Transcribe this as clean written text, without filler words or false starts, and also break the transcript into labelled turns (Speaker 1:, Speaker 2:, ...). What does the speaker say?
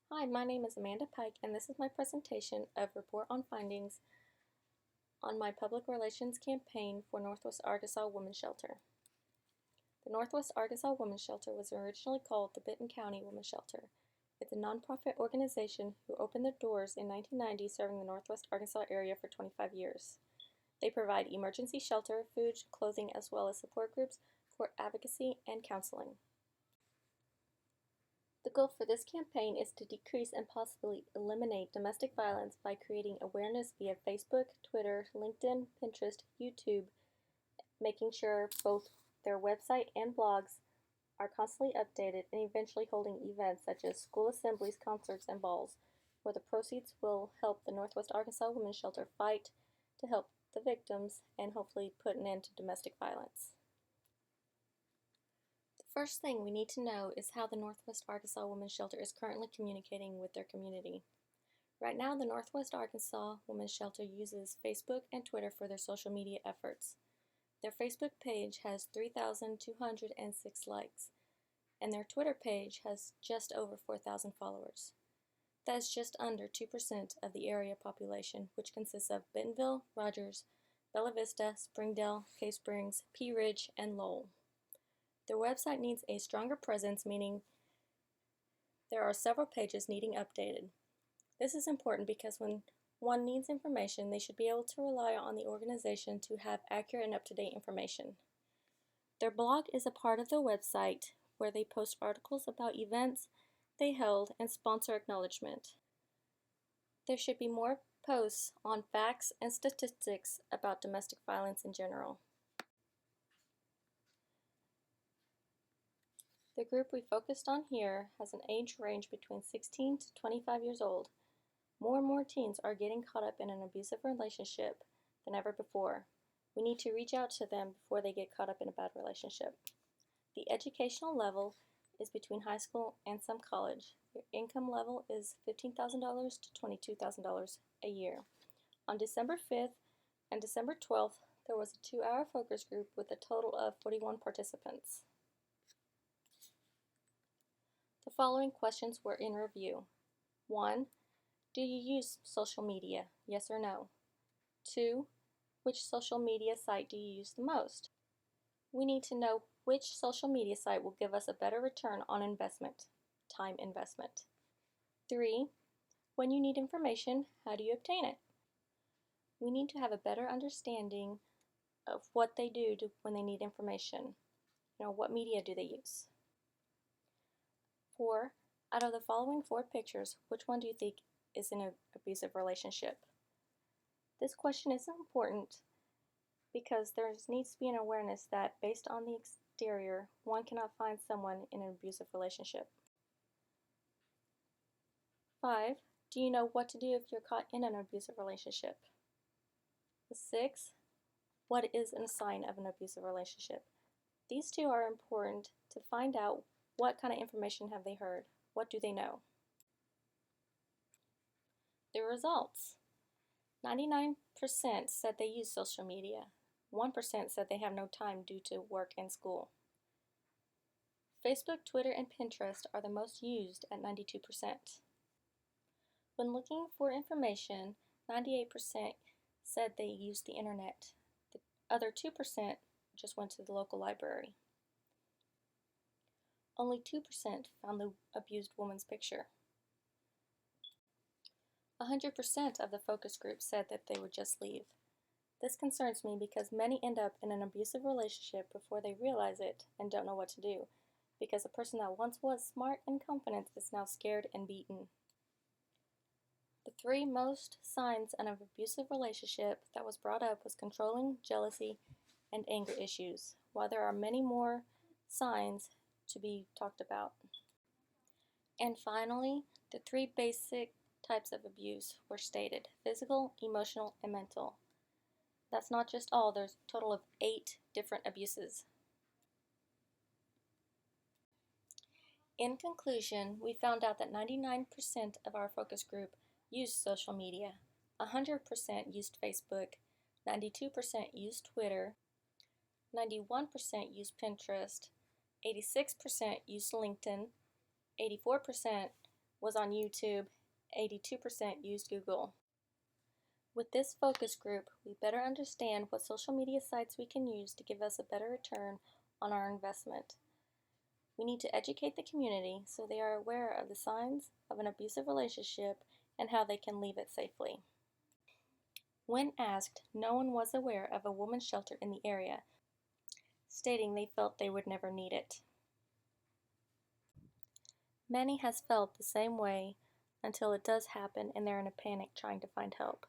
Speaker 1: Hi, my name is Amanda Pike, and this is my presentation of Report on Findings on my public relations campaign for Northwest Arkansas Women's Shelter. The Northwest Arkansas Women's Shelter was originally called the Benton County Women's Shelter. It's a nonprofit organization who opened their doors in 1990, serving the Northwest Arkansas area for 25 years. They provide emergency shelter, food, clothing, as well as support groups, court advocacy, and counseling. The goal for this campaign is to decrease and possibly eliminate domestic violence by creating awareness via Facebook, Twitter, LinkedIn, Pinterest, YouTube, making sure both their website and blogs are constantly updated, and eventually holding events such as school assemblies, concerts, and balls, where the proceeds will help the Northwest Arkansas Women's Shelter fight to help the victims and hopefully put an end to domestic violence. First thing we need to know is how the Northwest Arkansas Women's Shelter is currently communicating with their community. Right now, the Northwest Arkansas Women's Shelter uses Facebook and Twitter for their social media efforts. Their Facebook page has 3,206 likes, and their Twitter page has just over 4,000 followers. That is just under 2% of the area population, which consists of Bentonville, Rogers, Bella Vista, Springdale, Cave Springs, Pea Ridge, and Lowell. Their website needs a stronger presence, meaning there are several pages needing updated. This is important because when one needs information, they should be able to rely on the organization to have accurate and up-to-date information. Their blog is a part of the website where they post articles about events they held and sponsor acknowledgement. There should be more posts on facts and statistics about domestic violence in general. The group we focused on here has an age range between 16 to 25 years old. More and more teens are getting caught up in an abusive relationship than ever before. We need to reach out to them before they get caught up in a bad relationship. The educational level is between high school and some college. Your income level is $15,000 to $22,000 a year. On December 5th and December 12th, there was a 2-hour focus group with a total of 41 participants. The following questions were in review. 1. Do you use social media? Yes or no? 2. Which social media site do you use the most? We need to know which social media site will give us a better return on investment, time investment. 3. When you need information, how do you obtain it? We need to have a better understanding of what they do when they need information. What media do they use? 4. Out of the following 4 pictures, which one do you think is in an abusive relationship? This question is important because there needs to be an awareness that based on the exterior, one cannot find someone in an abusive relationship. 5. Do you know what to do if you're caught in an abusive relationship? 6. What is a sign of an abusive relationship? These 2 are important to find out what kind of information have they heard. What do they know? The results. 99% said they use social media. 1% said they have no time due to work and school. Facebook, Twitter, and Pinterest are the most used at 92%. When looking for information, 98% said they used the internet. The other 2% just went to the local library. Only 2% found the abused woman's picture. 100% of the focus group said that they would just leave. This concerns me because many end up in an abusive relationship before they realize it and don't know what to do, because a person that once was smart and confident is now scared and beaten. The 3 most signs of an abusive relationship that was brought up was controlling, jealousy, and anger issues, while there are many more signs to be talked about. And finally, the 3 basic types of abuse were stated: physical, emotional, and mental. That's not just all, there's a total of 8 different abuses. In conclusion, we found out that 99% of our focus group used social media, 100% used Facebook, 92% used Twitter, 91% used Pinterest, 86% used LinkedIn, 84% was on YouTube, 82% used Google. With this focus group, we better understand what social media sites we can use to give us a better return on our investment. We need to educate the community so they are aware of the signs of an abusive relationship and how they can leave it safely. When asked, no one was aware of a women's shelter in the area, stating they felt they would never need it. Many has felt the same way until it does happen and they're in a panic trying to find help.